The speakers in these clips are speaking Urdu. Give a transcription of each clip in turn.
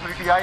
PTI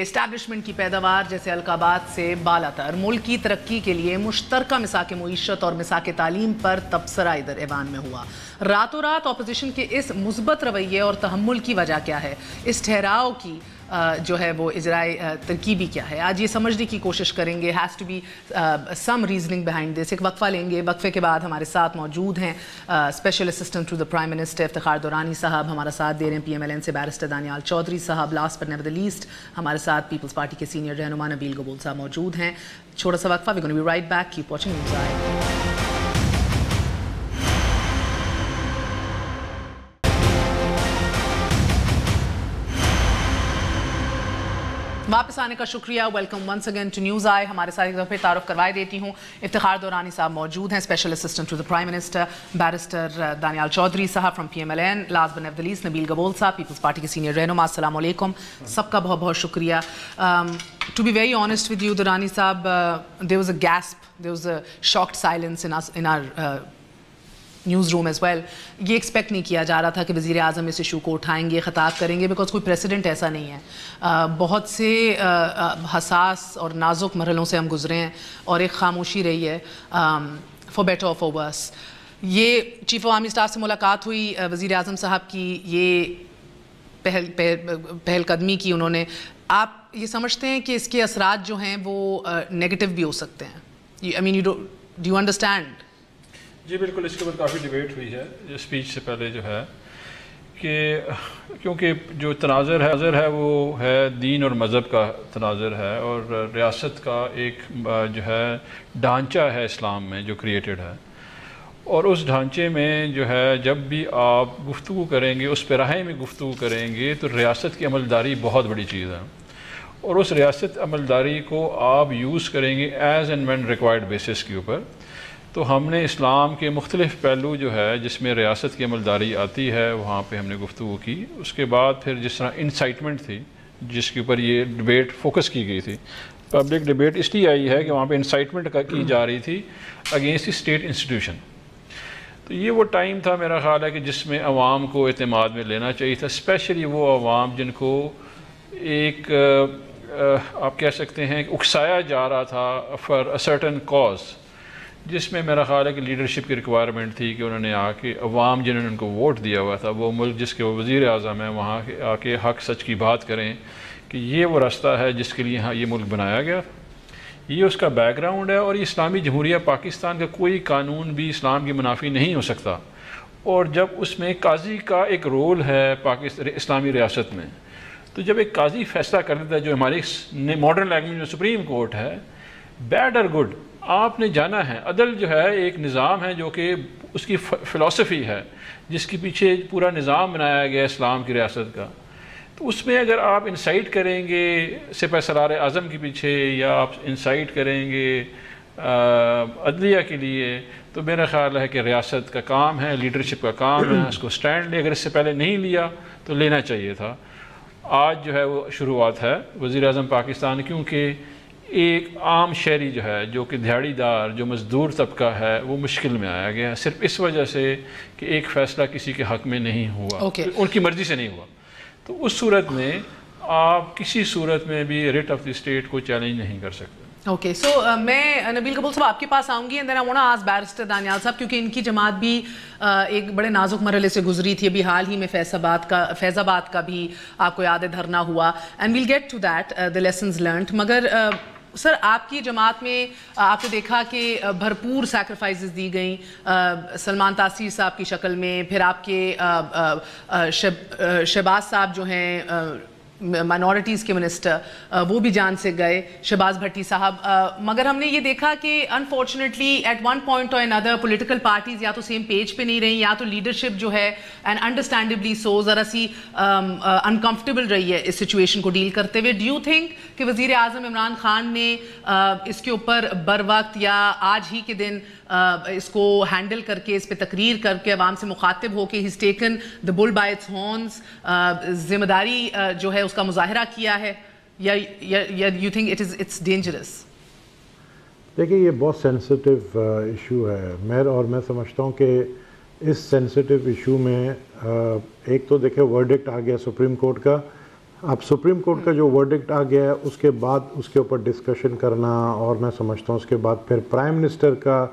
اسٹیبلشمنٹ کی پیداوار جیسے القابات سے بالا تر ملک کی ترقی کے لیے مشترکہ مساک معیشت اور مساک تعلیم پر تبصرہ ادھر ایوان میں ہوا۔ راتوں رات اپوزیشن کے اس مثبت رویے اور تحمل کی وجہ کیا ہے؟ اس ٹھہراؤ کی جو ہے وہ اجرائے ترکیبی کیا ہے؟ آج یہ سمجھنے کی کوشش کریں گے۔ Has to be some reasoning behind this. ایک وقفہ لیں گے، وقفے کے بعد ہمارے ساتھ موجود ہیں special assistant to the prime minister Iftikhar Durrani sahab, ہمارا ساتھ دے رہے ہیں PMLN سے بیرسٹر دانیال چودھری صاحب، last but never the list ہمارے ساتھ پیپلز پارٹی کے سینئر رہنما نبیل گبول صاحب موجود ہیں۔ چھوٹا سا وقفہ، we gonna be right back, keep watching News Eye. واپس آنے کا شکریہ، welcome once again to News Eye. ہمارے ساتھ ایک دفعہ تعارف کروائے دیتی ہوں، افتخار دورانی صاحب موجود ہیں، special assistant to the prime minister, barrister Daniyal Chaudhry sahab from PMLN، last but never the least Nabeel Gabol sahab, Peoples party کے سینئر رہنما۔ السلام علیکم، سب کا بہت بہت شکریہ۔ To be very honest with you Durrani sahib, there was a gasp, there was a shocked silence in our news room as well. یہ ایکسپیکٹ نہیں کیا جا رہا تھا کہ وزیر اعظم اس ایشو کو اٹھائیں گے، خطاب کریں گے، بیکاز کوئی پریسیڈنٹ ایسا نہیں ہے۔ بہت سے حساس اور نازک مرحلوں سے ہم گزرے ہیں اور ایک خاموشی رہی ہے، فار بیٹر اور فار ورس۔ یہ چیف عوامی اسٹاف سے ملاقات ہوئی، وزیر اعظم صاحب کی یہ پہل قدمی کی انہوں نے۔ آپ یہ سمجھتے ہیں کہ اس کے اثرات جو ہیں وہ نیگیٹو بھی ہو سکتے ہیں؟ آئی مین ڈو یو انڈرسٹینڈ؟ جی بالکل، اس کے اوپر کافی ڈیبیٹ ہوئی ہے اسپیچ سے پہلے جو ہے، کہ کیونکہ جو تناظر ہے وہ ہے دین اور مذہب کا تناظر ہے، اور ریاست کا ایک جو ہے ڈھانچہ ہے اسلام میں جو کریٹڈ ہے، اور اس ڈھانچے میں جو ہے جب بھی آپ گفتگو کریں گے، اس پیراہے میں گفتگو کریں گے، تو ریاست کی عملداری بہت بڑی چیز ہے، اور اس ریاست عملداری کو آپ یوز کریں گے as and when required basis کے اوپر۔ تو ہم نے اسلام کے مختلف پہلو جو ہے جس میں ریاست کی عملداری آتی ہے وہاں پہ ہم نے گفتگو کی۔ اس کے بعد پھر جس طرح انسائٹمنٹ تھی جس کے اوپر یہ ڈبیٹ فوکس کی گئی تھی، پبلک ڈبیٹ اس لیے آئی ہے کہ وہاں پہ انسائٹمنٹ کی جا رہی تھی اگینسٹ دی اسٹیٹ انسٹیٹیوشن۔ تو یہ وہ ٹائم تھا میرا خیال ہے کہ جس میں عوام کو اعتماد میں لینا چاہیے تھا، اسپیشلی وہ عوام جن کو ایک آپ کہہ سکتے ہیں اکسایا جا رہا تھا فار اے سرٹن کاز، جس میں میرا خیال ہے کہ لیڈرشپ کی ریکوائرمنٹ تھی کہ انہوں نے آ کے عوام جنہوں نے ان کو ووٹ دیا ہوا تھا، وہ ملک جس کے وہ وزیر اعظم ہیں، وہاں آ کے حق سچ کی بات کریں کہ یہ وہ راستہ ہے جس کے لیے یہ ملک بنایا گیا۔ یہ اس کا بیک گراؤنڈ ہے، اور یہ اسلامی جمہوریہ پاکستان کا کوئی قانون بھی اسلام کی منافی نہیں ہو سکتا، اور جب اس میں قاضی کا ایک رول ہے اسلامی ریاست میں، تو جب ایک قاضی فیصلہ کر لیتا ہے جو ہماری ماڈرن لینگویج میں سپریم کورٹ ہے، بیڈ اور گڈ آپ نے جانا ہے۔ عدل جو ہے ایک نظام ہے جو کہ اس کی فلسفی ہے جس کے پیچھے پورا نظام بنایا گیا اسلام کی ریاست کا، تو اس میں اگر آپ انسائٹ کریں گے سپہ سالار اعظم کے پیچھے، یا آپ انسائٹ کریں گے عدلیہ کے لیے، تو میرا خیال ہے کہ ریاست کا کام ہے، لیڈرشپ کا کام ہے اس کو سٹینڈ لے۔ اگر اس سے پہلے نہیں لیا تو لینا چاہیے تھا۔ آج جو ہے وہ شروعات ہے۔ وزیر اعظم پاکستان کیونکہ ایک عام شہری جو ہے، جو کہ دیہڑی دار، جو مزدور طبقہ ہے، وہ مشکل میں آیا گیا ہے صرف اس وجہ سے کہ ایک فیصلہ کسی کے حق میں نہیں ہوا، ان کی مرضی سے نہیں ہوا۔ تو اس صورت میں آپ کسی صورت میں بھی ریٹ آف دی اسٹیٹ کو چیلنج نہیں کر سکتے۔ اوکے، سو میں نبیل گبول صاحب آپ کے پاس آؤں گی، and then I want to ask barrister Daniyal صاحب، کیونکہ ان کی جماعت بھی ایک بڑے نازک مرحلے سے گزری تھی۔ ابھی حال ہی میں فیض آباد کا بھی آپ کو یاد ہے دھرنا ہوا، and we'll get to that the lessons learned. مگر سر، آپ کی جماعت میں آپ نے دیکھا کہ بھرپور سیکریفائسز دی گئیں، سلمان تاثیر صاحب کی شکل میں، پھر آپ کے شہباز صاحب جو ہیں مائنورٹیز کے منسٹر، وہ بھی جان سے گئے، شہباز بھٹی صاحب۔ مگر ہم نے یہ دیکھا کہ انفارچونیٹلی ایٹ ون پوائنٹ اور انادر پولیٹیکل پارٹیز یا تو سیم پیج پہ نہیں رہی، یا تو لیڈرشپ جو ہے اینڈ انڈرسٹینڈیبلی سو ذرا سی انکمفرٹیبل رہی ہے اس سچویشن کو ڈیل کرتے ہوئے۔ ڈو یو تھنک کہ وزیر اعظم عمران خان نے اس کے اوپر بر وقت یا آج ہی کے دن اس کو ہینڈل کر کے، اس پہ تقریر کر کے عوام سے مخاطب ہو کے has taken the bill by it's horns, ذمہ داری جو ہے اس کا مظاہرہ کیا ہے، یا یو تھنک اٹس ڈینجرس؟ دیکھیے، یہ بہت سینسٹیو ایشو ہے، میں سمجھتا ہوں کہ اس سینسٹیو ایشو میں ایک تو دیکھیں ورڈکٹ آ گیا سپریم کورٹ کا. اب سپریم کورٹ کا جو ورڈکٹ آ گیا ہے اس کے بعد اس کے اوپر ڈسکشن کرنا, اور میں سمجھتا ہوں اس کے بعد پھر پرائم منسٹر کا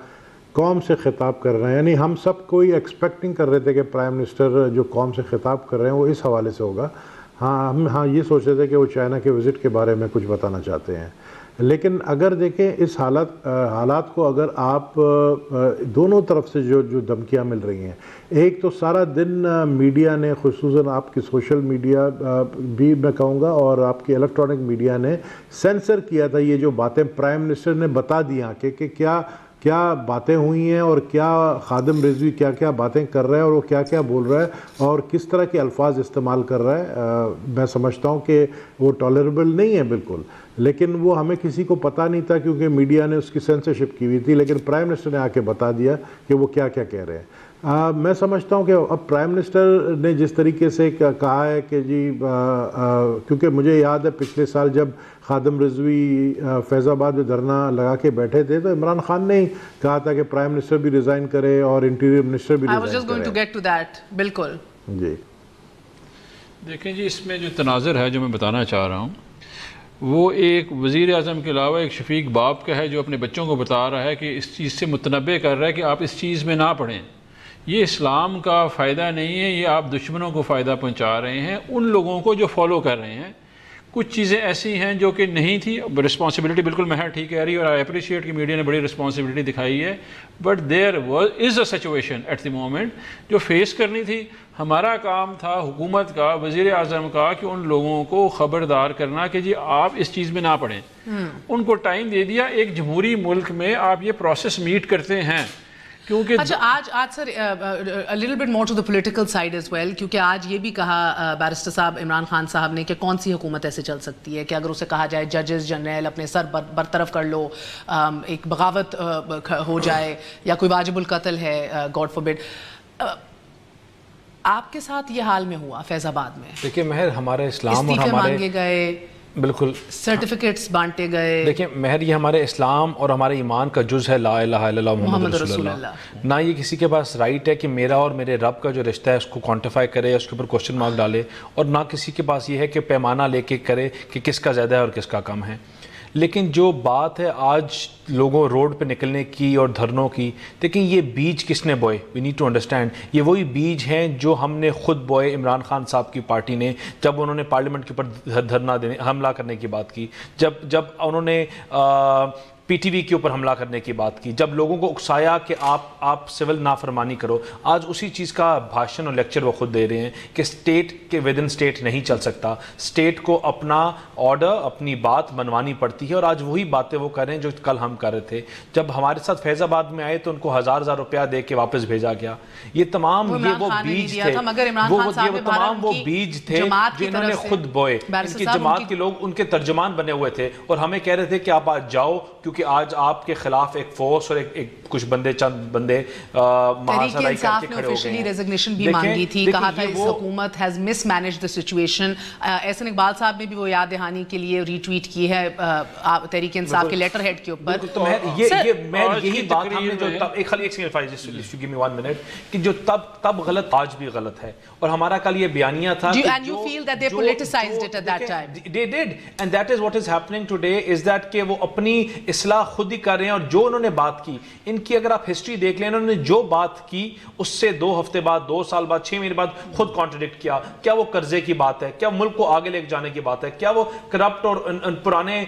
قوم سے خطاب کر رہے ہیں. یعنی ہم سب کوئی ایکسپیکٹنگ کر رہے تھے کہ پرائم منسٹر جو قوم سے خطاب کر رہے ہیں وہ اس حوالے سے ہوگا. ہم یہ سوچ رہے تھے کہ وہ چائنا کے وزٹ کے بارے میں کچھ بتانا چاہتے ہیں. لیکن اگر دیکھیں اس حالات کو اگر آپ دونوں طرف سے جو دھمکیاں مل رہی ہیں, ایک تو سارا دن میڈیا نے, خصوصاً آپ کی سوشل میڈیا بھی میں کہوں گا اور آپ کی الیکٹرانک میڈیا نے سینسر کیا تھا یہ جو باتیں پرائم منسٹر نے بتا دیا کہ کیا باتیں ہوئی ہیں اور کیا خادم رضوی کیا باتیں کر رہا ہے اور وہ کیا بول رہا ہے اور کس طرح کے الفاظ استعمال کر رہا ہے. میں سمجھتا ہوں کہ وہ ٹالریبل نہیں ہے بالکل, لیکن وہ ہمیں کسی کو پتہ نہیں تھا کیونکہ میڈیا نے اس کی سینسرشپ کی ہوئی تھی. لیکن پرائم منسٹر نے آ کے بتا دیا کہ وہ کیا کہہ رہے ہیں. میں سمجھتا ہوں کہ اب پرائم منسٹر نے جس طریقے سے کہا ہے کہ جی کیونکہ مجھے یاد ہے پچھلے سال جب خادم رضوی فیض آباد میں دھرنا لگا کے بیٹھے تھے تو عمران خان نے کہا تھا کہ پرائم منسٹر بھی ریزائن کرے اور انٹیریئر منسٹر بھی ریزائن کرے. بالکل جی دیکھیں جی, اس میں جو تناظر ہے جو میں بتانا چاہ رہا ہوں وہ ایک وزیر اعظم کے علاوہ ایک شفیق باپ کا ہے جو اپنے بچوں کو بتا رہا ہے کہ اس چیز سے متنبع کر رہا ہے کہ آپ اس چیز میں نہ پڑھیں, یہ اسلام کا فائدہ نہیں ہے, یہ آپ دشمنوں کو فائدہ پہنچا رہے ہیں. ان لوگوں کو جو فالو کر رہے ہیں کچھ چیزیں ایسی ہیں جو کہ نہیں تھی. رسپانسبلٹی بالکل مہر ٹھیک کہہ رہی ہے اور آئی اپریشیٹ کہ میڈیا نے بڑی رسپانسبلٹی دکھائی ہے, but there is a situation at the moment جو فیس کرنی تھی. ہمارا کام تھا حکومت کا, وزیر اعظم کا, کہ ان لوگوں کو خبردار کرنا کہ جی آپ اس چیز میں نہ پڑیں. ان کو ٹائم دے دیا. ایک جمہوری ملک میں آپ یہ پروسیس میٹ کرتے ہیں کیونکہ اچھا آج سر a little bit more to the political side as well, کیونکہ آج یہ بھی کہا بیرسٹر صاحب عمران خان صاحب نے کہ کون سی حکومت ایسے چل سکتی ہے کہ اگر اسے کہا جائے ججز جنرل اپنے سر برطرف کر لو, ایک بغاوت ہو جائے یا کوئی واجب القتل ہے گاڈ فوربڈ. آپ کے ساتھ یہ حال میں ہوا فیض آباد میں؟ دیکھیے مہر, ہمارے اسلام اور استعفے ہمارے مانگے گئے, بالکل سرٹیفکیٹس بانٹے گئے. دیکھیں مہر, یہ ہمارے اسلام اور ہمارے ایمان کا جز ہے لا الہ الا اللہ محمد رسول اللہ. نہ یہ کسی کے پاس رائٹ ہے کہ میرا اور میرے رب کا جو رشتہ ہے اس کو کوانٹیفائی کرے, اس کے اوپر کوشچن مارک ڈالے, اور نہ کسی کے پاس یہ ہے کہ پیمانہ لے کے کرے کہ کس کا زیادہ ہے اور کس کا کم ہے. لیکن جو بات ہے آج لوگوں روڈ پہ نکلنے کی اور دھرنوں کی, دیکھیں یہ بیج کس نے بوئے, وی نیڈ ٹو انڈرسٹینڈ. یہ وہی بیج ہیں جو ہم نے خود بوئے, عمران خان صاحب کی پارٹی نے, جب انہوں نے پارلیمنٹ کے اوپر دھرنا دینے حملہ کرنے کی بات کی, جب انہوں نے پی ٹی وی کے اوپر حملہ کرنے کی بات کی, جب لوگوں کو اکسایا کہ آپ سول نافرمانی کرو. آج اسی چیز کا بھاشن اور لیکچر وہ خود دے رہے ہیں کہ اسٹیٹ کے ود ان اسٹیٹ نہیں چل سکتا, اسٹیٹ کو اپنا آرڈر اپنی بات منوانی پڑتی ہے. اور آج وہی باتیں وہ کر رہے ہیں جو کل ہم کر رہے تھے. جب ہمارے ساتھ فیض آباد میں آئے تو ان کو 1000 روپیہ دے کے واپس بھیجا گیا. یہ تمام وہ بیج تھے, وہ تمام وہ بیج تھے جو انہوں نے خود بوئے. ان کی جماعت کے لوگ ان کے ترجمان بنے ہوئے تھے اور ہمیں کہہ رہے تھے کہ آپ آج جاؤ کیونکہ آج آپ کے خلاف ایک فورس اور ایک کچھ بندے چند بندے تحریک انصاف نے آفیشلی ریزگنیشن بھی مانگی تھی, کہا تھا اس حکومت has mismanaged the situation. Ahsan Iqbal sahib نے بھی وہ یاد دہانی کے لیے ری ٹویٹ کی ہے تحریک انصاف کے لیٹر ہیڈ کے اوپر. تو یہی بات ہم نے جو ایک خالی ایک سیکنڈ give me 1 minute کہ جو تب غلط آج بھی غلط ہے. اور ہمارا کل یہ بیانیہ تھا and you feel that they politicized it at that time. They did, and that is what is happening today is that کہ وہ اپنی اصلاح خود ہی کر رہے ہیں. اور جو انہوں نے بات کی, ان کی اگر آپ ہسٹری دیکھ لیں, انہوں نے جو بات کی اس سے 2 ہفتے بعد, 2 سال بعد, 6 مہینے بعد خود کانٹرڈکٹ کیا. کیا وہ قرضے کی بات ہے, کیا ملک کو آگے لے جانے کی بات ہے, کیا وہ کرپٹ اور پرانے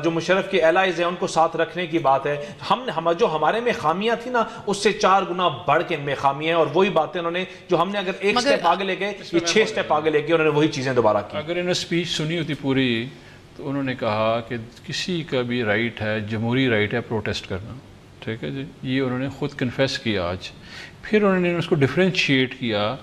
جو مشرف کے الائز ہیں ان کو ساتھ رکھنے کی بات ہے. جو ہمارے میں خامیاں تھیں نا اس سے 4 گنا بڑھ کے ان میں خامیاں ہیں. اور وہی باتیں انہوں نے جو ہم نے اگر ایک سٹیپ آگے لے گئے, یہ 6 سٹیپ آگے لے گئے, انہوں نے وہی چیزیں دوبارہ کی. اگر انہوں نے سپیچ سنی ہوتی پوری تو انہوں نے کہا کہ کسی کا بھی رائٹ ہے, جمہوری رائٹ ہے پروٹیسٹ کرنا. ٹھیک ہے جی, یہ انہوں نے خود کنفیس کیا آج. پھر انہوں نے اس کو ڈفرینشیٹ کیا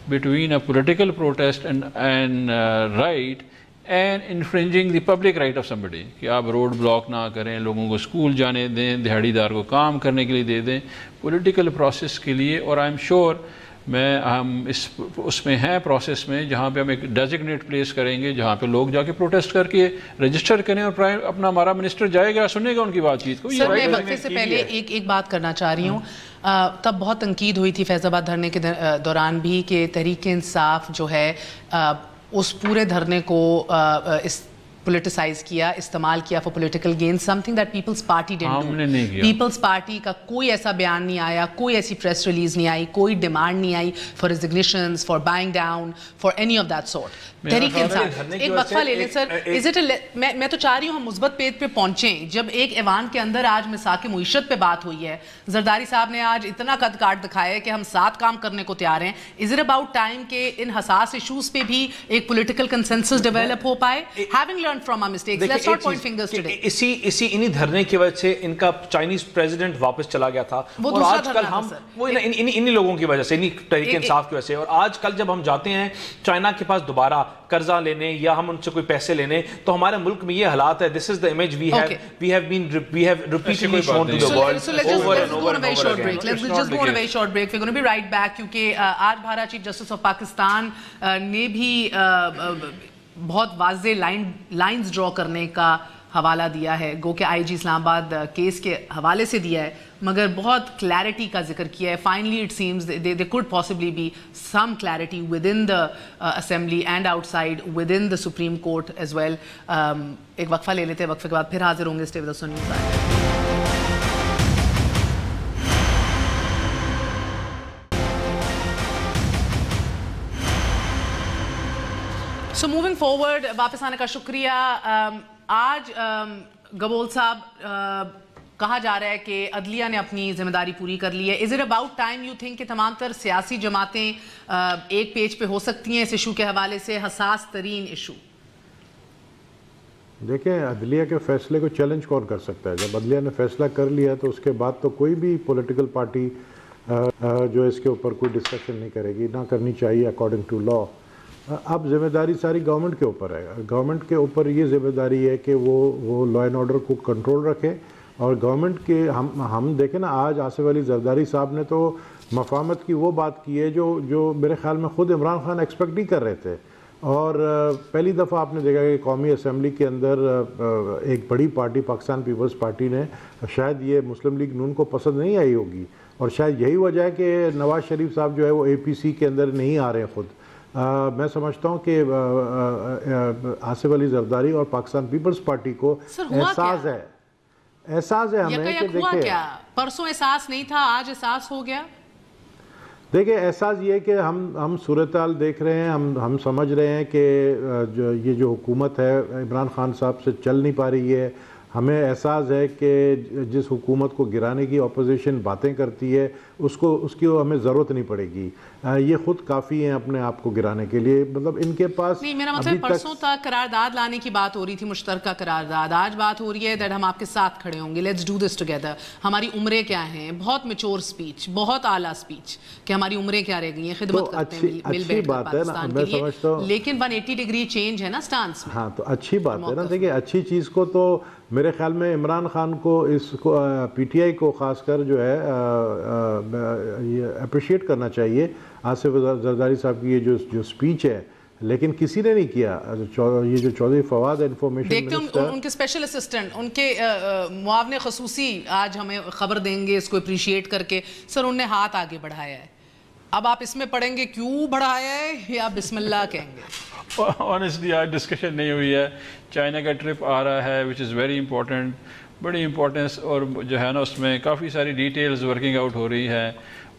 between a political protest and right and infringing the public right of somebody, کہ آپ روڈ بلاک نہ کریں, لوگوں کو اسکول جانے دیں, دہاڑی دار کو کام کرنے کے لیے دے دیں, پولیٹیکل پروسیس کے لیے. اور آئی ایم شیور میں ہم اس میں ہیں پروسیس میں جہاں پہ ہم ایک ڈیزگنیٹ پلیس کریں گے جہاں پہ لوگ جا کے پروٹیسٹ کر کے رجسٹر کریں اور اپنا ہمارا منسٹر جائے گا سنے گا ان کی بات چیت کو. سر میں وقفے سے پہلے ایک بات کرنا چاہ رہی ہوں. تب بہت تنقید ہوئی تھی فیض آباد دھرنے کے دوران بھی کہ تحریک انصاف جو ہے اس پورے دھرنے کو پولیٹیسائز کیا, استعمال کیا for political gain, something that Peoples Party didn't do. Peoples Party کا کوئی ایسا بیان نہیں آیا, کوئی ایسی پریس ریلیز نہیں آئی, کوئی ڈیمانڈ نہیں آئی for resignations, for bowing down, for any of that sort. Tehreek Insaf ایک وقفہ لے لیں سر. از اٹ میں تو چاہ رہی ہوں ہم مثبت پیج پہ پہنچیں. جب ایک ایوان کے اندر آج مساق معیشت پہ بات ہوئی ہے, زرداری صاحب نے آج اتنا قد کاٹ دکھایا ہے کہ ہم ساتھ کام کرنے کو تیار ہیں. از اٹ اباؤٹ ٹائم کہ ان حساس ایشوز پہ بھی ایک پولیٹیکل کنسنسس ڈیولپ ہو پائے؟ Having learned from our mistakes, let's not point fingers today. انہی دھرنے کی وجہ سے ان کا چائنیز پریزیڈنٹ واپس چلا گیا تھا, اور آج کل ہم انہی لوگوں کی وجہ سے, انہی تحریک انصاف کی وجہ سے, اور آج کل جب ہم جاتے ہیں چائنا کے پاس دوبارہ قرضہ لینے یا ہم ان سے کوئی پیسے لینے, تو ہمارے ملک میں یہ حالات ہے. دس از the image we have repeatedly shown to the world over and over and over again. Let's just go on a very short break. We're going to be right back کیونکہ آج بھارا چیف جسٹس آف پاکستان نے بھی بہت واضح لائنز ڈرا کرنے کا حوالہ دیا ہے, گو کہ آئی جی اسلام آباد کیس کے حوالے سے دیا ہے, مگر بہت کلیئرٹی کا ذکر کیا ہے. Finally it seems there could possibly be some clarity within the assembly and outside within the Supreme Court as well. ایک وقفہ لے لیتے ہیں, وقفے کے بعد پھر حاضر ہوں گے. Stay with us on News Hour. So moving forward, واپس آنے کا شکریہ. آج گبول صاحب کہا جا رہا ہے کہ عدلیہ نے اپنی ذمہ داری پوری کر لی ہے. Is it about time you think کہ تمام تر سیاسی جماعتیں ایک پیج پہ ہو سکتی ہیں اس ایشو کے حوالے سے, حساس ترین ایشو؟ دیکھیں, عدلیہ کے فیصلے کو چیلنج کون کر سکتا ہے؟ جب عدلیہ نے فیصلہ کر لیا تو اس کے بعد تو کوئی بھی پولیٹیکل پارٹی جو اس کے اوپر کوئی ڈسکشن نہیں کرے گی, نہ کرنی چاہیے اکارڈنگ ٹو لا. اب ذمہ داری ساری گورنمنٹ کے اوپر ہے. گورنمنٹ کے اوپر یہ ذمہ داری ہے کہ وہ لا اینڈ آرڈر کو کنٹرول رکھے. اور گورنمنٹ کے ہم دیکھیں نا, آج آصف علی زرداری صاحب نے تو مفاہمت کی وہ بات کی ہے جو میرے خیال میں خود عمران خان ایکسپیکٹ نہیں کر رہے تھے. اور پہلی دفعہ آپ نے دیکھا کہ قومی اسمبلی کے اندر ایک بڑی پارٹی پاکستان پیپلز پارٹی نے, شاید یہ مسلم لیگ نون کو پسند نہیں آئی ہوگی, اور شاید یہی وجہ ہے کہ نواز شریف صاحب جو ہے وہ APC کے اندر نہیں آ رہے ہیں خود. میں سمجھتا ہوں کہ آصف علی زرداری اور پاکستان پیپلز پارٹی کو احساس ہے ہمیں کہ دیکھیں, پرسوں احساس نہیں تھا, آج احساس ہو گیا. دیکھیں, احساس یہ ہے کہ ہم صورتحال دیکھ رہے ہیں, ہم سمجھ رہے ہیں کہ یہ جو حکومت ہے عمران خان صاحب سے چل نہیں پا رہی ہے. ہمیں احساس ہے کہ جس حکومت کو گرانے کی اپوزیشن باتیں کرتی ہے اس کی ہمیں ضرورت نہیں پڑے گی. یہ خود کافی ہیں اپنے آپ کو گرانے کے لیے. مطلب ان کے پاس نہیں, میرا مطلب پرسوں تک قرارداد لانے کی بات ہو رہی تھی, مشترکہ قرارداد. آج بات ہو رہی ہے دیٹ ہم آپ کے ساتھ کھڑے ہوں گے, لیٹس ڈو دس ٹوگیدر. ہماری عمریں کیا ہیں, بہت میچور سپیچ, بہت اعلیٰ سپیچ کہ ہماری عمریں کیا رہ گئی ہیں, خدمت کرتے ہیں مل بیٹھ کر پاکستان کے لیے. لیکن 180 ڈگری چینج ہے نا سٹانس میں. ہاں, تو اچھی بات ہے نا. دیکھیں, اچھی چیز کو تو میرے خیال میں عمران خان کو, اس کو PTI کو خاص کر جو ہے یہ اپریشیٹ کرنا چاہیے آصف زرداری صاحب کی یہ جو سپیچ ہے. لیکن کسی نے نہیں کیا. یہ جو چودھری فواد انفارمیشن دیکھتے ہیں ان کے اسپیشل اسسٹنٹ, ان کے معاون خصوصی آج ہمیں خبر دیں گے اس کو اپریشیٹ کر کے. سر, انہوں نے ہاتھ آگے بڑھایا ہے. اب آپ اس میں پڑھیں گے کیوں بڑھایا ہے یا بسم اللہ کہیں گے؟ آنیسٹلی آج ڈسکشن نہیں ہوئی ہے. چائنا کا ٹرپ آ رہا ہے وچ از ویری امپورٹنٹ, بڑی امپورٹنس, اور جو ہے نا اس میں کافی ساری ڈیٹیلز ورکنگ آؤٹ ہو رہی ہے.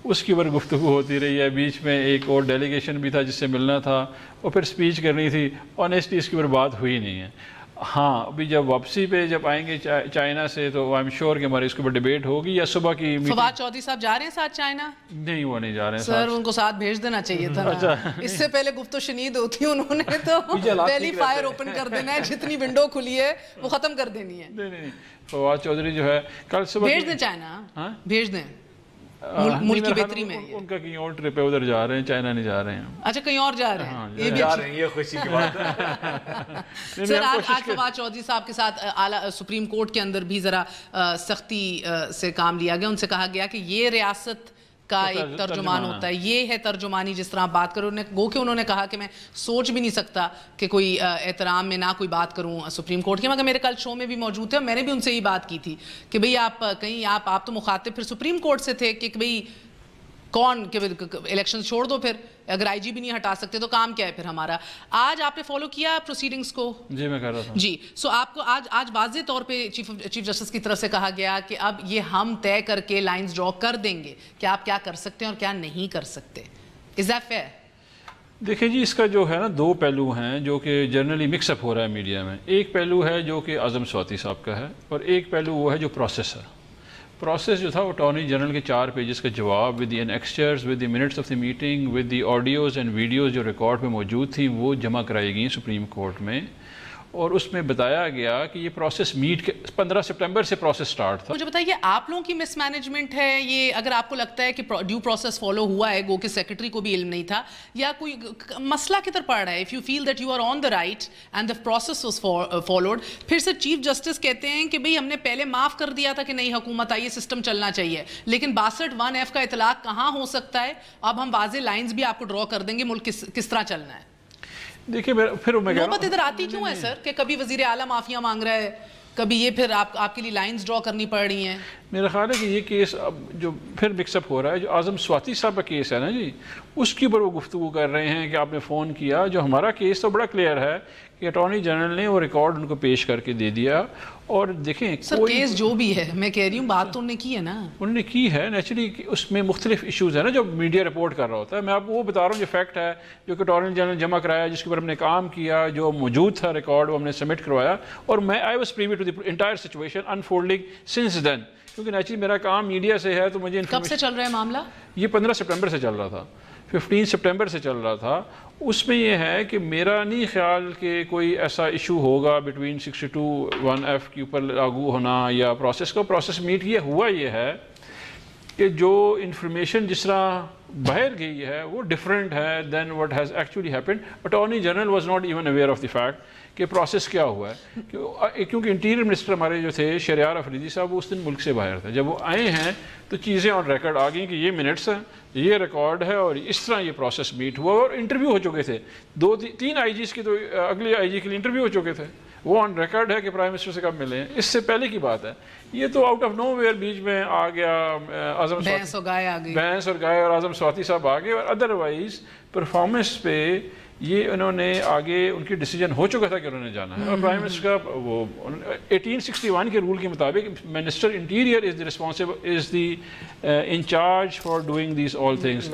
اس کی اوپر گفتگو ہوتی رہی ہے. بیچ میں ایک اور ڈیلیگیشن بھی تھا جس سے ملنا تھا اور پھر اسپیچ کرنی تھی. آنیسٹلی اس کی اوپر بات ہوئی نہیں ہے. ہاں, ابھی جب واپسی پہ جب آئیں گے چائنا سے تو آئی ایم شیور کہ ہماری اس کے اوپر ڈیبیٹ ہوگی. یا صبح کی فواد چودھری صاحب جا رہے ہیں ساتھ چائنا؟ نہیں, وہ نہیں جا رہے ہیں سر, ان کو ساتھ بھیج دینا چاہیے تھا. اس سے پہلے گفت و شنید ہوتی ہے, انہوں نے تو پہلی فائر اوپن کر دینا ہے, جتنی ونڈو کھلی ہے وہ ختم کر دینی ہے. نہیں, فواد چودھری جو ہے کل صبح بھیج دیں چائنا, بھیج دیں. ملک کی بہتری میں ان کا کہیں اور ٹرپ ہے, ادھر جا رہے ہیں, چائنا نہیں جا رہے ہیں. اچھا, کہیں اور جا رہے ہیں, یہ بھی جا رہے ہیں, یہ خوشی کی بات ہے. سر, آج فواد چودھری صاحب کے ساتھ سپریم کورٹ کے اندر بھی ذرا سختی سے کام لیا گیا. ان سے کہا گیا کہ یہ ریاست کا ایک ترجمان ہوتا ہے. یہ ہے ترجمانی جس طرح آپ بات کرو. گو کہ انہوں نے کہا کہ میں سوچ بھی نہیں سکتا کہ کوئی احترام میں نہ کوئی بات کروں سپریم کورٹ کی. مگر میرے کل شو میں بھی موجود تھے اور میں نے بھی ان سے یہ بات کی تھی کہ بھئی آپ کہیں آپ تو مخاطب پھر سپریم کورٹ سے تھے کہ بھئی کون کہ الیکشن چھوڑ دو, پھر اگر آئی جی بھی نہیں ہٹا سکتے تو کام کیا ہے پھر ہمارا. آج آپ نے فالو کیا پروسیڈنگز کو؟ جی میں کر رہا تھا. جی سو آپ کو آج واضح طور پہ چیف جسٹس کی طرف سے کہا گیا کہ اب یہ ہم طے کر کے لائنز ڈرا کر دیں گے کہ آپ کیا کر سکتے ہیں اور کیا نہیں کر سکتے. Is that fear? دیکھیں جی اس کا جو ہے نا دو پہلو ہیں جو کہ جنرلی مکس اپ ہو رہا ہے میڈیا میں. ایک پہلو ہے جو کہ اعظم سواتی صاحب کا ہے اور ایک پہلو وہ ہے جو پروسیس ہے. پروسیس جو تھا وہ اٹارنی جنرل کے 4 پیجز کا جواب with the annexures with the minutes of the meeting with the audios and videos جو ریکارڈ میں موجود تھیں وہ جمع کرائی گئی سپریم کورٹ میں, اور اس میں بتایا گیا کہ یہ پروسیس 15 سپٹمبر سے پروسیس سٹارٹ تھا. مجھے بتائیے آپ لوگوں کی مس مینجمنٹ ہے یہ, اگر آپ کو لگتا ہے کہ ڈیو پروسیس فالو ہوا ہے, گو کہ سیکرٹری کو بھی علم نہیں تھا, یا کوئی مسئلہ کدھر پڑ رہا ہے؟ If you feel that you are on the right and the process was followed, پھر سے چیف جسٹس کہتے ہیں کہ بھئی ہم نے پہلے معاف کر دیا تھا کہ نہیں حکومت آئیے سسٹم چلنا چاہیے, لیکن 62(1)(f) کا اطلاق کہاں ہو سکتا ہے؟ اب ہم واضح لائنز بھی آپ کو ڈرا کر دیں گے ملک کس طرح چلنا ہے. دیکھیے پھر میں نوبت ادھر آتی کیوں ہے سر کہ کبھی وزیر اعلیٰ معافیاں مانگ رہا ہے, کبھی یہ پھر آپ کے لیے لائنز ڈرا کرنی پڑ رہی ہیں؟ میرا خیال ہے کہ یہ کیس اب جو پھر مکس اپ ہو رہا ہے, جو اعظم سواتی صاحب کا کیس ہے نا جی, اس کے اوپر وہ گفتگو کر رہے ہیں کہ آپ نے فون کیا. جو ہمارا کیس تو بڑا کلیئر ہے کہ اٹارنی جنرل نے وہ ریکارڈ ان کو پیش کر کے دے دیا. اور دیکھیں سر کیس جو بھی ہے, میں کہہ رہی ہوں بات تو انہوں نے کی ہے نا, انہوں نے کی ہے نیچرلی. اس میں مختلف ایشوز ہیں نا جو میڈیا رپورٹ کر رہا ہوتا ہے. میں آپ کو وہ بتا رہا ہوں جو فیکٹ ہے جو کہ اٹارنی جنرل جمع کرایا, جس کے اوپر ہم نے کام کیا, جو موجود تھا ریکارڈ وہ ہم نے سبمٹ کروایا, اور میں I was privy to the entire situation unfolding since then, کیونکہ نیچرلی میرا کام میڈیا سے ہے تو مجھے. کب سے چل رہا ہے معاملہ؟ یہ 15 سپٹمبر سے چل رہا تھا, 15 سپٹمبر سے چل رہا تھا. اس میں یہ ہے کہ میرا نہیں خیال کہ کوئی ایسا ایشو ہوگا بٹوین 62(1)(f) کے اوپر لاگو ہونا یا پروسیس کا. پروسیس میٹ یہ ہوا یہ ہے کہ جو انفارمیشن جس طرح باہر گئی ہے وہ ڈفرینٹ ہے than what has actually happened. Attorney general was not even aware of the fact کہ پروسیس کیا ہوا ہے, کیونکہ انٹیریئر منسٹر ہمارے جو تھے شہریار افریدی صاحب وہ اس دن ملک سے باہر تھے. جب وہ آئے ہیں تو چیزیں آن ریکارڈ آ گئیں کہ یہ منٹس ہیں, یہ ریکارڈ ہے, اور اس طرح یہ پروسیس میٹ ہوا, اور انٹرویو ہو چکے تھے 2-3 آئی جیز کے, تو اگلے آئی جی کے لیے انٹرویو ہو چکے تھے, وہ آن ریکارڈ ہے کہ پرائم منسٹر سے کب ملے ہیں. اس سے پہلے کی بات ہے. یہ تو آؤٹ آف نو ویئر بیچ میں آ گیا, بھینس اور گائے اور اعظم سواتی صاحب آ گئے, اور ادروائز پرفارمنس پہ یہ انہوں نے آگے ان کی ڈیسیجن ہو چکا تھا کہ انہوں نے جانا ہے. اور پرائم منسٹر کا وہ 1861 کے رول کے مطابق minister interior is the responsible is the in charge for doing these all things.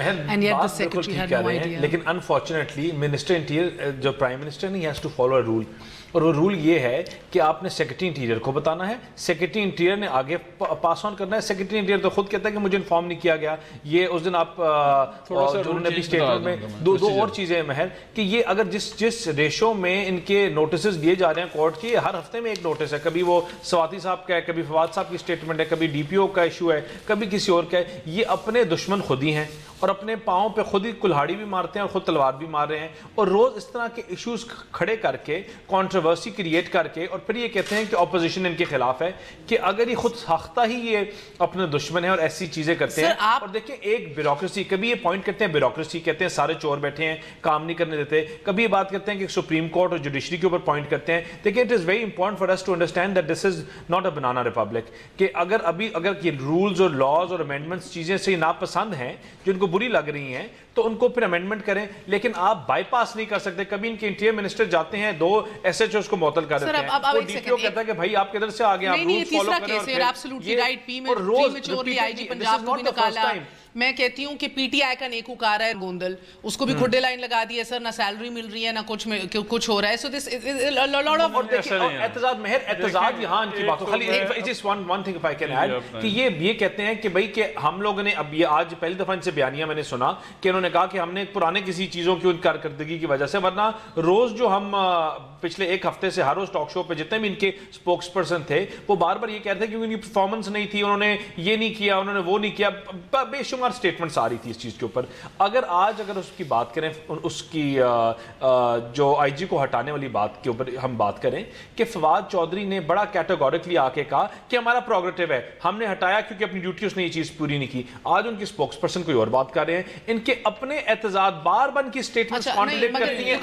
لیکن انفارچونیٹلی منسٹر انٹیریئر جو پرائم منسٹر نہیں has to follow a rule, اور وہ رول یہ ہے کہ آپ نے سیکرٹری انٹیریئر کو بتانا ہے, سیکرٹری انٹیریئر نے آگے پاس آن کرنا ہے. سیکرٹری انٹیریئر تو خود کہتا ہے کہ مجھے انفارم نہیں کیا گیا. یہ اس دن آپ انہوں نے بھی اسٹیٹمنٹ میں دو اور چیزیں مہر کہ یہ اگر جس ریشو میں ان کے نوٹسز دیے جا رہے ہیں کورٹ کی, ہر ہفتے میں ایک نوٹس ہے, کبھی وہ سواتی صاحب کا ہے, کبھی فواد صاحب کی اسٹیٹمنٹ ہے, کبھی ڈی پی او کا ایشو ہے, کبھی کسی اور کا ہے. یہ اپنے دشمن خود ہی ہیں اور اپنے پاؤں پہ خود ہی کلہاڑی بھی مارتے ہیں اور خود تلوار بھی مار رہے ہیں, اور روز اس طرح کے ایشوز کھڑے کر کے کنٹروورسی کریٹ کر کے, اور پھر یہ کہتے ہیں کہ اپوزیشن ان کے خلاف ہے, کہ اگر یہ خود ساختہ ہی یہ اپنے دشمن ہیں اور ایسی چیزیں کرتے ہیں. اور دیکھیں ایک بیوروکریسی, کبھی یہ پوائنٹ کرتے ہیں بیوروکریسی, کہتے ہیں سارے چور بیٹھے ہیں کام نہیں کرنے دیتے, کبھی یہ بات کرتے ہیں کہ سپریم کورٹ اور جوڈیشری کے اوپر پوائنٹ کرتے ہیں. دیکھیں it is very important for us to understand that this is not a banana republic, کہ اگر یہ رولز اور لاز اور امینڈمنٹس چیزیں سے ناپسند ہیں جو ان کو بری لگ رہی ہیں تو ان کو پھر امینڈمنٹ کریں, لیکن آپ بائی پاس نہیں کر سکتے. کبھی ان کے انٹیریئر منسٹر جاتے ہیں, 2 ایس ایچ اوز کو معطل کر دیتے ہیں, وہ ڈی پی او کہتا ہے کہ بھائی آپ کدھر سے آ گئے, آپ رولز فالو کریں, اور روز میں کہتی ہوں کہ پی ٹی آئی کا نیکوکار ہے گوندل, اس کو بھی کھڈے لائن لگا دی ہے سر, نہ سیلری مل رہی ہے نہ کچھ ہو رہا ہے. سو دس احتجاج مہر احتجاج یہاں ان کی بات خالی جس one thing if I can add کہ یہ کہتے ہیں کہ بھائی کہ ہم لوگوں نے اب یہ آج پہلی دفعہ ان سے بیانیہ میں نے سنا کہ انہوں نے نے کہا کہ ہم نے پرانے کسی چیزوں کی کارکردگی کی وجہ سے، ورنہ روز جو ہم پچھلے ایک ہفتے سے ہر روز ٹاک شو پہ جتنے بھی ان کے سپوکس پرسن تھے وہ بار بار یہ کہتے ہیں کہ ان کی پرفارمنس نہیں تھی، انہوں نے یہ نہیں کیا، انہوں نے وہ نہیں کیا، بے شمار سٹیٹمنٹس آ رہی تھی اس چیز کے اوپر. اگر اس کی بات کریں، اس کی جو آئی جی کو ہٹانے والی بات کے اوپر ہم بات کریں کہ فواد چودھری نے بڑا کیٹیگورکلی آ کے کہا کہ ہمارا پروگریٹو ہے، ہم نے ہٹایا کیونکہ اپنی ڈیوٹی اس نے یہ چیز پوری نہیں کی. آج ان کی سپوکس پرسن کوئی اور بات کر رہے ہیں، ان کے اپنے اعتزاز بار بار ان کی سٹیٹمنٹس کانٹرڈکٹ کرتی ہیں،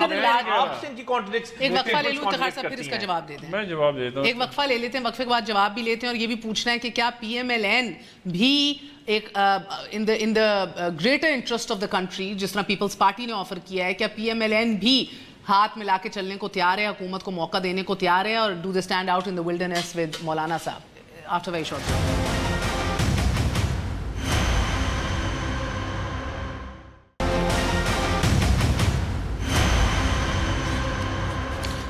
آپ سے ان کی کانٹرڈکٹس. ایک وقفہ لے لوں تخار صاحب، پھر اس کا جواب دے دیں. میں جواب دیتا ہوں. ایک وقفہ لے لیتے ہیں، وقفے کے بعد جواب بھی لیتے ہیں، اور یہ بھی پوچھنا ہے کہ کیا پی ایم ایل این بھی ایک in the greater interest of the country جس طرح پیپلز پارٹی نے آفر کیا ہے، کیا پی ایم ایل این بھی ہاتھ ملا کے چلنے کو تیار ہے، حکومت کو موقع دینے کو تیار ہے، اور do they stand out in the wilderness with Maulana صاحب آفٹر ویری شارٹ.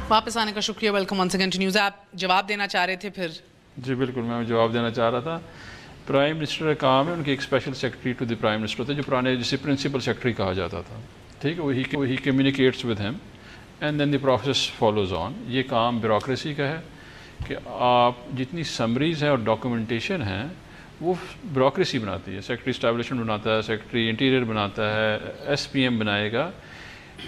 واپس آنے کا شکریہ. Welcome once again to news. آپ جواب دینا چاہ رہے تھے پھر؟ جی بالکل، میں جواب دینا چاہ رہا تھا. پرائم منسٹر کا کام ہے، ان کی ایک special secretary to the prime minister ہوتا ہے، جو پرانے جسے پرنسپل سیکرٹری کہا جاتا تھا، ٹھیک ہے. وہی communicates with him and then the process follows on. یہ کام بیوروکریسی کا ہے کہ آپ جتنی سمریز ہیں اور ڈاکومنٹیشن ہیں وہ بیوروکریسی بناتی ہے. سیکرٹری اسٹیبلشمنٹ بناتا ہے، سیکرٹری انٹیریئر بناتا ہے، ایس پی ایم بنائے گا.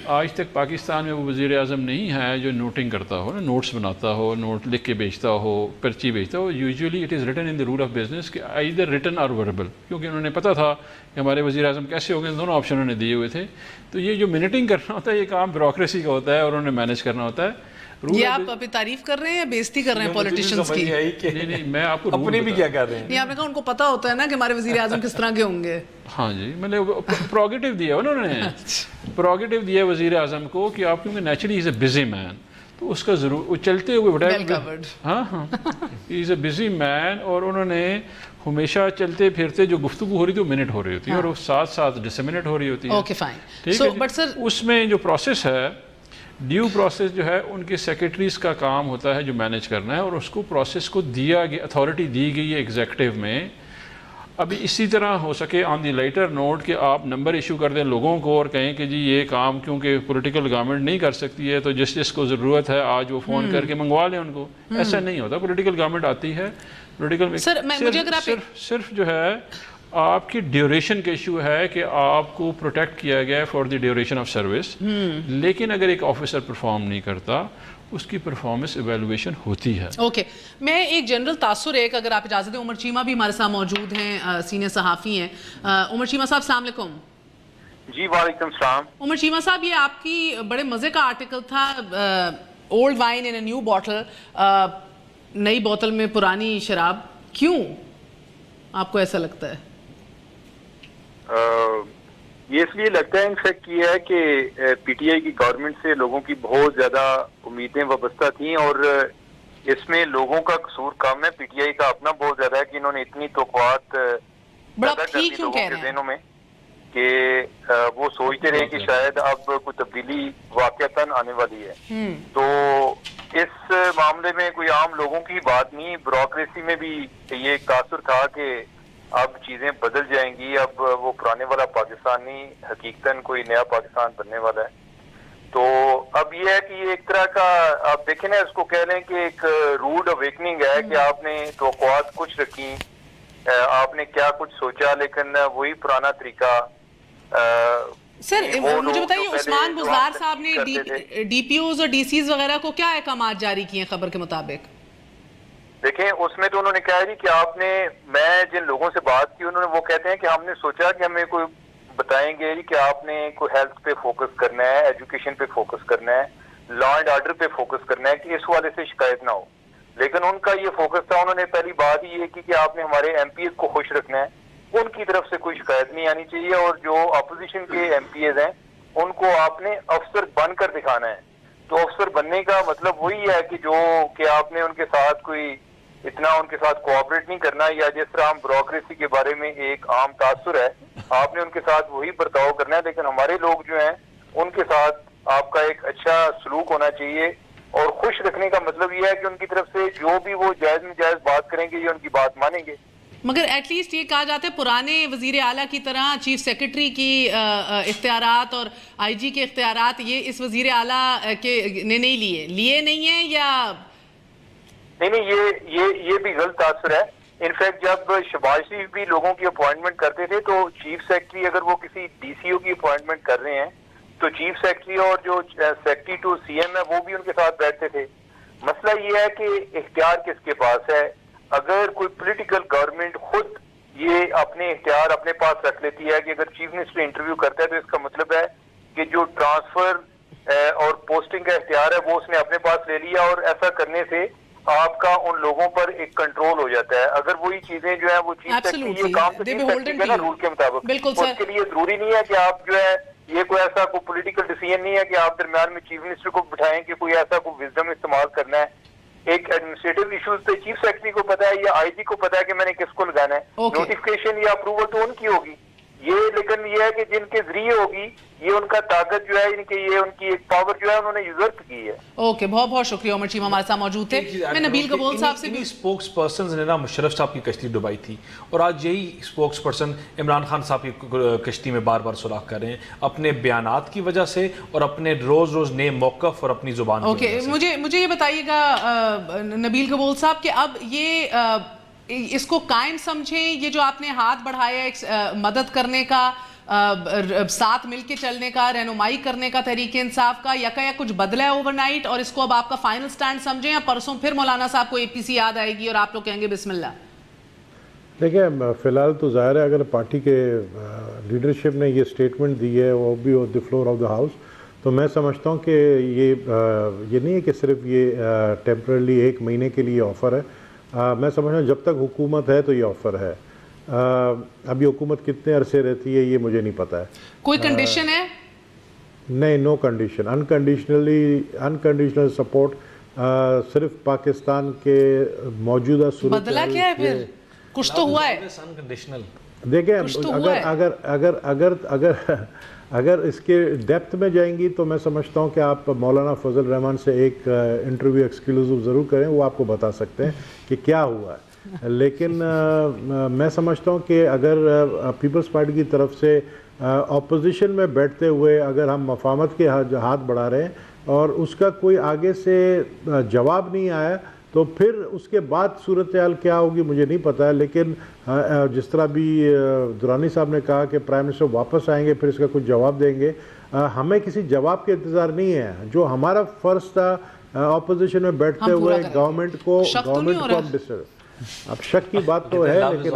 آج تک پاکستان میں وہ وزیر اعظم نہیں ہے جو نوٹنگ کرتا ہو نا، نوٹس بناتا ہو، نوٹ لکھ کے بیچتا ہو، پرچی بیچتا ہو. Usually it is written in the rule of business کہ ایدر ریٹن اور وربل، کیونکہ انہوں نے پتہ تھا کہ ہمارے وزیر اعظم کیسے ہو گئے، دونوں آپشن انہوں نے دیے ہوئے تھے. تو یہ جو منٹنگ کرنا ہوتا ہے یہ کام بیوروکریسی کا ہوتا ہے اور انہوں نے مینیج کرنا ہوتا ہے. یہ آپ اپنی تعریف کر رہے ہیں یا بےزتی کر رہے ہیں پولیٹیشینز کی؟ نہیں، میں آپ کو اپنے بھی کیا کر رہے ہیں. نہیں، آپ نے کہا ان کو پتہ ہوتا ہے نا کہ ہمارے وزیر اعظم کس طرح کے ہوں گے. ہاں جی، میں نے پروگیٹو دیا انہوں نے، پروگیٹو دیا وزیر اعظم کو کہ آپ کیونکہ نیچرلی از اے بزی مین، تو اس کا ضرور چلتے ہوئے ہاں از اے بزی مین، اور انہوں نے ہمیشہ چلتے پھرتے جو گفتگو ہو رہی تھی وہ منٹ ہو رہی ہوتی ہے اور وہ ساتھ ساتھ ڈسمنٹ ہو رہی ہوتی ہے. Okay fine. بٹ سر اس میں جو پروسیس ہے، ڈیو پروسیس جو ہے ان کے سیکرٹریز کا کام ہوتا ہے جو مینیج کرنا ہے، اور اس کو پروسیس کو دیا گیا، اتھارٹی دی گئی ہے ایگزیکٹو میں. ابھی اسی طرح ہو سکے آن دی لائٹر نوٹ کہ آپ نمبر ایشو کر دیں لوگوں کو اور کہیں کہ جی یہ کام کیونکہ پولیٹیکل گورنمنٹ نہیں کر سکتی ہے تو جس کو ضرورت ہے آج وہ فون کر کے منگوا لیں ان کو. ایسا نہیں ہوتا. پولیٹیکل گورنمنٹ آتی ہے، پولیٹیکل صرف جو ہے آپ کی ڈیوریشن کا ایشو ہے کہ آپ کو پروٹیکٹ کیا گیا ہے for the duration of service. لیکن اگر ایک آفیسر پرفارم نہیں کرتا اس کی پرفارمنس ایویلویشن ہوتی ہے. اوکے، میں ایک جنرل تاثر اگر آپ اجازت دیں، عمر چیمہ بھی ہمارے ساتھ موجود ہیں، سینئر صحافی ہیں. عمر چیمہ صاحب السلام علیکم. جی وعلیکم السلام. عمر چیمہ صاحب، یہ آپ کی بڑے مزے کا آرٹیکل تھا، old wine in a new bottle, نئی بوتل میں پرانی شراب. کیوں آپ کو ایسا لگتا ہے؟ یہ اس لیے لگتا ہے انفیکٹ یہ ہے کہ پی ٹی آئی کی گورنمنٹ سے لوگوں کی بہت زیادہ امیدیں وابستہ تھیں، اور اس میں لوگوں کا قصور کم ہے. پی ٹی آئی کا اپنا بہت زیادہ ہے کہ انہوں نے اتنی توقعات پیدا کر دی لوگوں کے ذہنوں میں کہ وہ سوچتے رہے کہ شاید اب کوئی تبدیلی واقعتاً آنے والی ہے. تو اس معاملے میں کوئی عام لوگوں کی بات نہیں، بیوروکریسی میں بھی یہ ایک تاثر تھا کہ اب چیزیں بدل جائیں گی، اب وہ پرانے والا پاکستانی حقیقتاً کوئی نیا پاکستان بننے والا ہے. تو اب یہ ہے کہ یہ ایک طرح کا آپ دیکھیں نا، اس کو کہہ لیں کہ ایک روڈ اویکننگ ہے کہ آپ نے توقعات کچھ رکھی، آپ نے کیا کچھ سوچا، لیکن وہی پرانا طریقہ. سر مجھے بتائیے، عثمان بزدار صاحب نے ڈی پی اوز اور ڈی سیز وغیرہ کو کیا احکامات جاری کیے ہیں خبر کے مطابق؟ دیکھیں اس میں تو انہوں نے کہا جی کہ آپ نے، میں جن لوگوں سے بات کی انہوں نے وہ کہتے ہیں کہ ہم نے سوچا کہ ہمیں کوئی بتائیں گے کہ آپ نے کوئی ہیلتھ پہ فوکس کرنا ہے، ایجوکیشن پہ فوکس کرنا ہے، لا اینڈ آرڈر پہ فوکس کرنا ہے کہ اس والے سے شکایت نہ ہو. لیکن ان کا یہ فوکس تھا، انہوں نے پہلی بات ہی یہ کی کہ آپ نے ہمارے ایم پی ایز کو خوش رکھنا ہے، ان کی طرف سے کوئی شکایت نہیں آنی چاہیے، اور جو اپوزیشن کے ایم پی ایز ہیں ان کو آپ نے افسر بن کر دکھانا ہے. تو افسر بننے کا مطلب وہی ہے کہ جو کہ آپ نے ان کے ساتھ کوئی اتنا ان کے ساتھ کوآپریٹ نہیں کرنا، یا جس طرح ہم بیوروکریسی کے بارے میں ایک عام تاثر ہے آپ نے ان کے ساتھ وہی برتاؤ کرنا ہے. لیکن ہمارے لوگ جو ہیں ان کے ساتھ آپ کا ایک اچھا سلوک ہونا چاہیے، اور خوش رکھنے کا مطلب یہ ہے کہ ان کی طرف سے جو بھی وہ جائز ناجائز بات کریں گے یہ ان کی بات مانیں گے. مگر ایٹ لیسٹ یہ کہا جاتا ہے پرانے وزیر اعلیٰ کی طرح چیف سیکرٹری کی اختیارات اور آئی جی کے اختیارات یہ اس وزیر اعلیٰ کے نے نہیں لیے نہیں ہیں یا نہیں یہ بھی غلط تاثر ہے. انفیکٹ جب شہباز شریف بھی لوگوں کی اپوائنٹمنٹ کرتے تھے تو چیف سیکرٹری اگر وہ کسی ڈی سی او کی اپوائنٹمنٹ کر رہے ہیں تو چیف سیکرٹری اور جو سیکرٹری ٹو سی ایم ہے وہ بھی ان کے ساتھ بیٹھتے تھے. مسئلہ یہ ہے کہ اختیار کس کے پاس ہے. اگر کوئی پولیٹیکل گورنمنٹ خود یہ اپنے اختیار اپنے پاس رکھ لیتی ہے کہ اگر چیف منسٹر انٹرویو کرتا ہے تو اس کا مطلب ہے کہ جو ٹرانسفر اور پوسٹنگ کا اختیار ہے وہ اس نے اپنے پاس لے لیا, اور ایسا کرنے سے آپ کا ان لوگوں پر ایک کنٹرول ہو جاتا ہے. اگر وہی چیزیں جو ہیں وہ چیف سیکرٹری یہ کام تو چیف سیکرٹری ہے نا رول کے مطابق, اس کے لیے ضروری نہیں ہے کہ آپ جو ہے یہ کوئی ایسا کوئی پولیٹیکل ڈیسیژن نہیں ہے کہ آپ درمیان میں چیف منسٹر کو بٹھائیں کہ کوئی ایسا کوئی وزڈم استعمال کرنا ہے. ایک ایڈمنسٹریٹو ایشوز پہ چیف سیکرٹری کو پتا ہے یا آئی جی کو پتا ہے کہ میں نے کس کو لگانا ہے. نوٹیفکیشن یا اپروول تو ان کی ہوگی, یہ لیکن یہ ہے کہ جن کے ذریعے ہوگی یہ ان کا طاقت جو ہے ان کے یہ ان کی ایک پاور جو ہے انہوں نے یوزرپ کی ہے. اوکے, بہت بہت شکریہ عمر چیمہ ہمارے ساتھ موجود تھے. میں نبیل قبول صاحب سے بھی اسپوکس پرسنز نے نا مشرف صاحب کی کشتی ڈبائی تھی اور آج یہی اسپوکس پرسن عمران خان صاحب کی کشتی میں بار بار سوراخ کر رہے ہیں اپنے بیانات کی وجہ سے اور اپنے روز نئے موقف اور اپنی زبان کی وجہ سے. مجھے یہ بتائیے گا نبیل قبول صاحب کہ اب یہ اس کو قائم سمجھیں یہ جو آپ نے ہاتھ بڑھایا مدد کرنے کا, ساتھ مل کے چلنے کا, رہنمائی کرنے کا تحریک انصاف کا, یا کچھ بدلا ہے اوور نائٹ اور اس کو اب آپ کا فائنل سٹینڈ سمجھیں, یا پرسوں پھر مولانا صاحب کو اے پی سی یاد آئے گی اور آپ لوگ کہیں گے بسم اللہ؟ دیکھیں فی الحال تو ظاہر ہے اگر پارٹی کے لیڈرشپ نے یہ سٹیٹمنٹ دی ہے وہ بھی آن دی فلور آف دا ہاؤس, تو میں سمجھتا ہوں کہ یہ نہیں ہے کہ صرف یہ ٹیمپرلی 1 مہینے کے لیے آفر ہے. میں سمجھتا ہوں جب تک حکومت ہے تو یہ آفر ہے. اب یہ حکومت کتنے عرصے رہتی ہے یہ مجھے نہیں پتا ہے. کوئی کنڈیشن ہے؟ نہیں, نو کنڈیشن. انکنڈیشنل سپورٹ صرف پاکستان کے موجودہ صورت. بدلا کیا ہے پھر؟ کچھ تو ہوا ہے. دیکھیں اگر اس کے ڈیپتھ میں جائیں گی تو میں سمجھتا ہوں کہ آپ مولانا فضل الرحمان سے ایک انٹرویو ایکسکلوزیو ضرور کریں, وہ آپ کو بتا سکتے ہیں کہ کیا ہوا ہے. لیکن میں سمجھتا ہوں کہ اگر پیپلز پارٹی کی طرف سے اپوزیشن میں بیٹھتے ہوئے اگر ہم مفاہمت کے ہاتھ بڑھا رہے ہیں اور اس کا کوئی آگے سے جواب نہیں آیا تو پھر اس کے بعد صورتحال کیا ہوگی مجھے نہیں پتہ ہے. لیکن جس طرح بھی درانی صاحب نے کہا کہ پرائم منسٹر واپس آئیں گے پھر اس کا کچھ جواب دیں گے, ہمیں کسی جواب کے انتظار نہیں ہے. جو ہمارا فرض تھا اپوزیشن میں بیٹھتے ہوئے گورنمنٹ کو ہم ڈسٹرب. اب شک کی بات تو ہے لیکن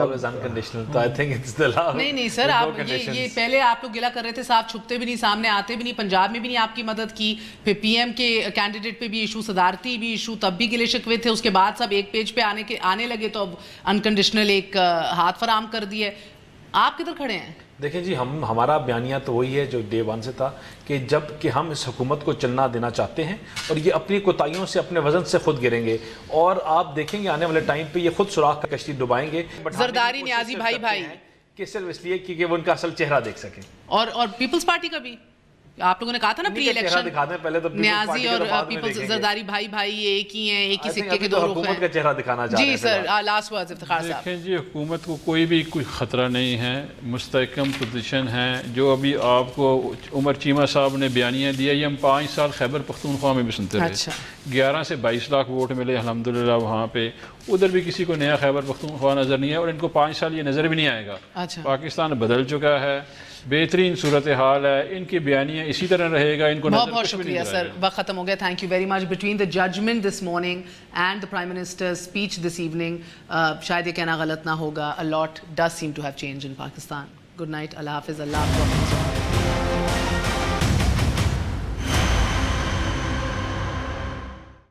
نہیں سر, آپ یہ پہلے آپ لوگ گلا کر رہے تھے صاحب چھپتے بھی نہیں, سامنے آتے بھی نہیں, پنجاب میں بھی نہیں آپ کی مدد کی, پھر پی ایم کے کینڈیڈیٹ پہ بھی ایشو, صدارتی بھی ایشو, تب بھی گلے شکوے تھے. اس کے بعد سب ایک پیج پہ آنے لگے تو اب انکنڈیشنل ایک ہاتھ فراہم کر دیے. آپ کدھر کھڑے ہیں؟ دیکھیں جی, ہمارا بیانیہ تو وہی ہے جو ڈے 1 سے تھا کہ جب کہ ہم اس حکومت کو چلنا دینا چاہتے ہیں اور یہ اپنی کوتاہیوں سے اپنے وزن سے خود گریں گے, اور آپ دیکھیں گے آنے والے ٹائم پہ یہ خود سوراخ کا کشتی ڈبائیں گے. زرداری نیازی بھائی کہ صرف اس لیے کہ وہ ان کا اصل چہرہ دیکھ سکیں, اور پیپلز پارٹی کا بھی آپ لوگوں نے کہا تھا نا پری الیکشن نیازی اور پیپلز زرداری بھائی ایک ہی ہیں, ایک ہی سکے کے دو رخ ہیں. حکومت کا چہرہ دکھانا چاہ رہے ہیں. جی سر, لاسٹ ورڈ افتخار صاحب. دیکھیں جی, حکومت کو کوئی خطرہ نہیں ہے, مستحکم پوزیشن ہے. جو ابھی آپ کو عمر چیمہ صاحب نے بیانیہ دیا, یہ ہم 5 سال خیبر پختونخوا میں بھی سنتے رہے. 11 سے 22 لاکھ ووٹ ملے الحمدللہ وہاں پہ. ادھر بھی کسی کو نیا خیبر پختونخوا نظر نہیں ہے اور ان کو 5 سال یہ نظر بھی نہیں آئے گا. پاکستان بدل چکا ہے, بہترین صورتحال ہے, ان کی بیانیہ اسی طرح رہے گا. ان کو بہت شکریہ سر, وقت ختم ہو گیا. Thank you very much. Between the judgment this morning and the prime minister speech this evening, شاید یہ کہنا غلط نہ ہوگا, a lot does seem to have changed in Pakistan. Good night, اللہ حافظ, اللہ آپ کو